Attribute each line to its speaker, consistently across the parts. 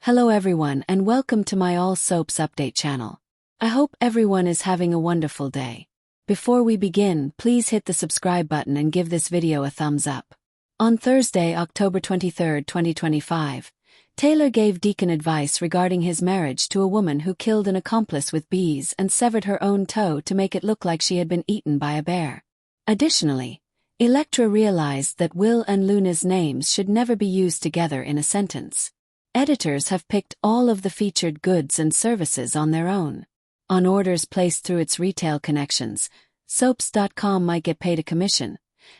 Speaker 1: Hello everyone and welcome to my All Soaps Update channel. I hope everyone is having a wonderful day. Before we begin, please hit the subscribe button and give this video a thumbs up. On Thursday, October 23rd, 2025, Taylor gave Deacon advice regarding his marriage to a woman who killed an accomplice with bees and severed her own toe to make it look like she had been eaten by a bear. Additionally, Electra realized that Will and Luna's names should never be used together in a sentence. Editors have picked all of the featured goods and services on their own. On orders placed through its retail connections, soaps.com might get paid a commission,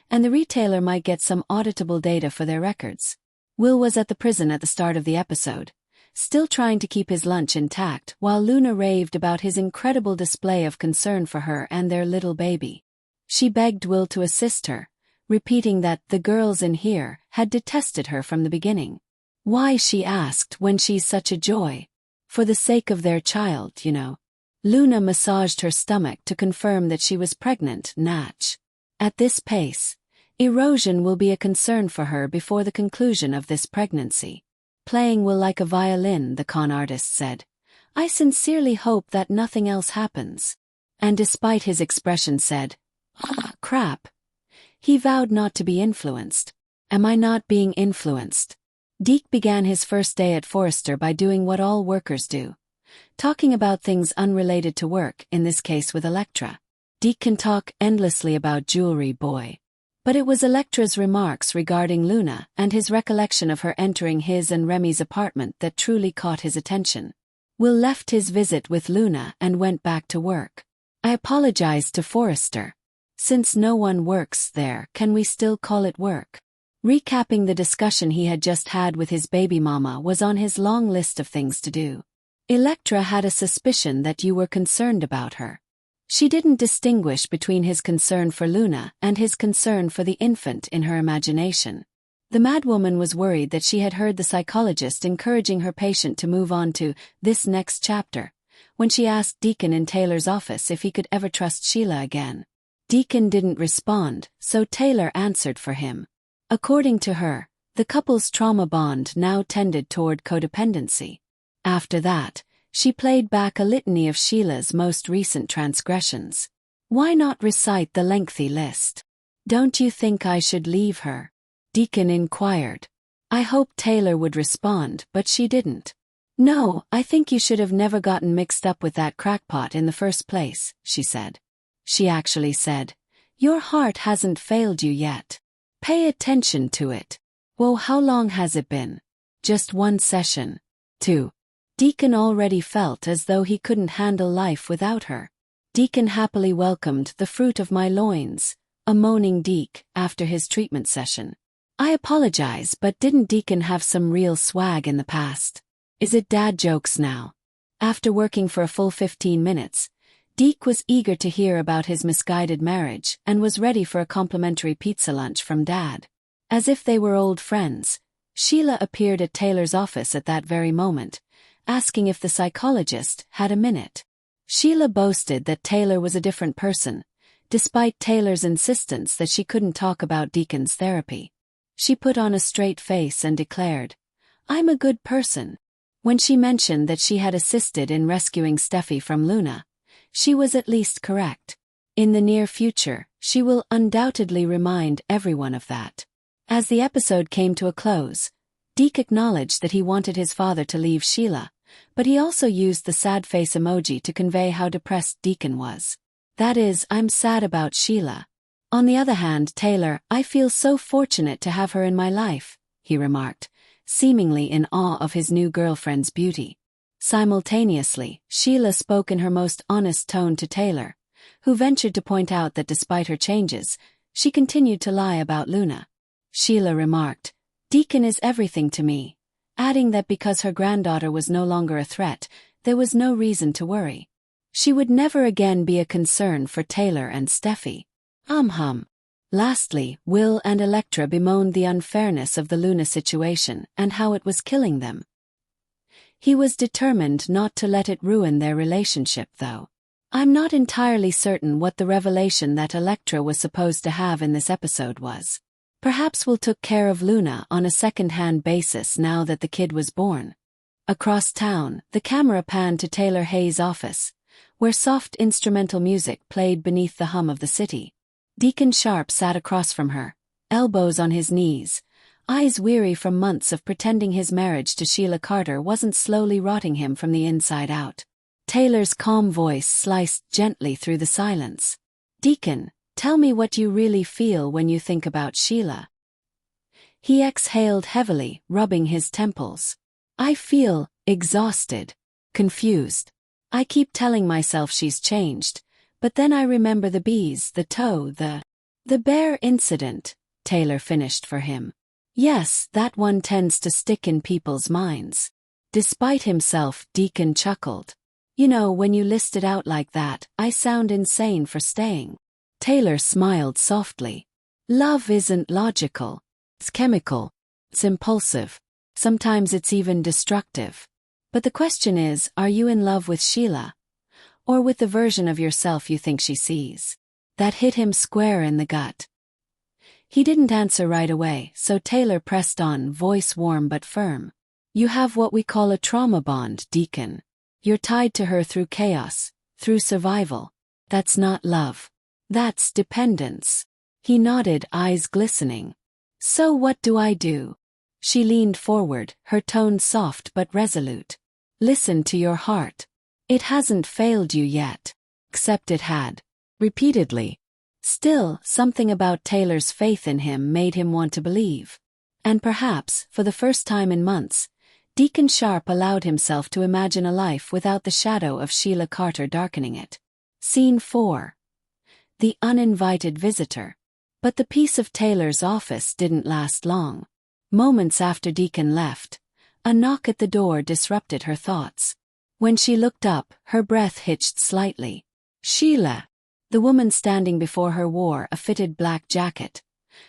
Speaker 1: and the retailer might get some auditable data for their records. Will was at the prison at the start of the episode, still trying to keep his lunch intact while Luna raved about his incredible display of concern for her and their little baby. She begged Will to assist her, repeating that the girls in here had detested her from the beginning. Why, she asked, when she's such a joy? For the sake of their child, you know. Luna massaged her stomach to confirm that she was pregnant, Natch. At this pace, erosion will be a concern for her before the conclusion of this pregnancy. Playing Will like a violin, the con artist said. I sincerely hope that nothing else happens. And despite his expression said, crap. He vowed not to be influenced. Am I not being influenced? Deke began his first day at Forrester by doing what all workers do. Talking about things unrelated to work, in this case with Electra. Deke can talk endlessly about jewelry, boy. But it was Electra's remarks regarding Luna and his recollection of her entering his and Remy's apartment that truly caught his attention. Will left his visit with Luna and went back to work. I apologized to Forrester. Since no one works there, can we still call it work? Recapping the discussion he had just had with his baby mama was on his long list of things to do. Electra had a suspicion that you were concerned about her. She didn't distinguish between his concern for Luna and his concern for the infant in her imagination. The madwoman was worried that she had heard the psychologist encouraging her patient to move on to this next chapter, when she asked Deacon in Taylor's office if he could ever trust Sheila again. Deacon didn't respond, so Taylor answered for him. According to her, the couple's trauma bond now tended toward codependency. After that, she played back a litany of Sheila's most recent transgressions. Why not recite the lengthy list? Don't you think I should leave her? Deacon inquired. I hoped Taylor would respond, but she didn't. No, I think you should have never gotten mixed up with that crackpot in the first place, she said. She actually said, your heart hasn't failed you yet. Pay attention to it. Whoa, how long has it been? Just one session. 2. Deacon already felt as though he couldn't handle life without her. Deacon happily welcomed the fruit of my loins, a moaning Deke, after his treatment session. I apologize, but didn't Deacon have some real swag in the past? Is it dad jokes now? After working for a full 15 minutes, Deke was eager to hear about his misguided marriage and was ready for a complimentary pizza lunch from Dad. As if they were old friends, Sheila appeared at Taylor's office at that very moment, asking if the psychologist had a minute. Sheila boasted that Taylor was a different person, despite Taylor's insistence that she couldn't talk about Deacon's therapy. She put on a straight face and declared, I'm a good person. When she mentioned that she had assisted in rescuing Steffi from Luna, she was at least correct. In the near future, she will undoubtedly remind everyone of that. As the episode came to a close, Deke acknowledged that he wanted his father to leave Sheila, but he also used the sad face emoji to convey how depressed Deacon was. That is, I'm sad about Sheila. On the other hand, Taylor, I feel so fortunate to have her in my life, he remarked, seemingly in awe of his new girlfriend's beauty. Simultaneously, Sheila spoke in her most honest tone to Taylor, who ventured to point out that despite her changes, she continued to lie about Luna. Sheila remarked, Deacon is everything to me, adding that because her granddaughter was no longer a threat, there was no reason to worry. She would never again be a concern for Taylor and Steffi. Lastly, Will and Electra bemoaned the unfairness of the Luna situation and how it was killing them. He was determined not to let it ruin their relationship, though. I'm not entirely certain what the revelation that Electra was supposed to have in this episode was. Perhaps Will took care of Luna on a second-hand basis now that the kid was born. Across town, the camera panned to Taylor Hayes' office, where soft instrumental music played beneath the hum of the city. Deacon Sharp sat across from her, elbows on his knees, eyes weary from months of pretending his marriage to Sheila Carter wasn't slowly rotting him from the inside out. Taylor's calm voice sliced gently through the silence. "Deacon, tell me what you really feel when you think about Sheila." He exhaled heavily, rubbing his temples. "I feel exhausted, confused. I keep telling myself she's changed, but then I remember the bees, the toe, the bear incident," Taylor finished for him. "Yes, that one tends to stick in people's minds." Despite himself, Deacon chuckled. "You know, when you list it out like that, I sound insane for staying." Taylor smiled softly. "Love isn't logical. It's chemical. It's impulsive. Sometimes it's even destructive. But the question is, are you in love with Sheila? Or with the version of yourself you think she sees?" That hit him square in the gut. He didn't answer right away, so Taylor pressed on, voice warm but firm. "You have what we call a trauma bond, Deacon. You're tied to her through chaos, through survival. That's not love. That's dependence." He nodded, eyes glistening. "So what do I do?" She leaned forward, her tone soft but resolute. "Listen to your heart. It hasn't failed you yet." Except it had. Repeatedly. Still, something about Taylor's faith in him made him want to believe. And perhaps, for the first time in months, Deacon Sharp allowed himself to imagine a life without the shadow of Sheila Carter darkening it. Scene 4. The uninvited visitor. But the peace of Taylor's office didn't last long. Moments after Deacon left, a knock at the door disrupted her thoughts. When she looked up, her breath hitched slightly. Sheila. The woman standing before her wore a fitted black jacket,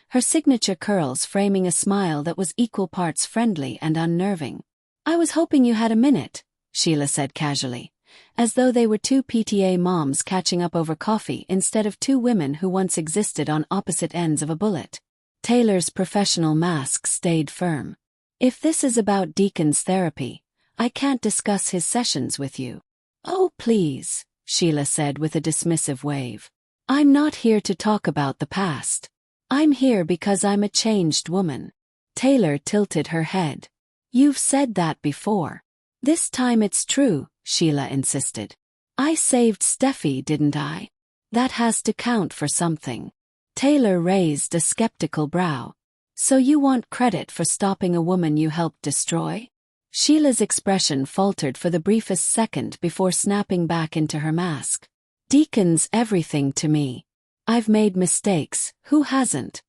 Speaker 1: her signature curls framing a smile that was equal parts friendly and unnerving. "I was hoping you had a minute," Sheila said casually, as though they were two PTA moms catching up over coffee instead of two women who once existed on opposite ends of a bullet. Taylor's professional mask stayed firm. "If this is about Deacon's therapy, I can't discuss his sessions with you." "Oh, please," Sheila said with a dismissive wave. "I'm not here to talk about the past. I'm here because I'm a changed woman." Taylor tilted her head. "You've said that before." "This time it's true," Sheila insisted. "I saved Steffi, didn't I? That has to count for something." Taylor raised a skeptical brow. "So you want credit for stopping a woman you helped destroy?" Sheila's expression faltered for the briefest second before snapping back into her mask. "Deacon's everything to me. I've made mistakes, who hasn't?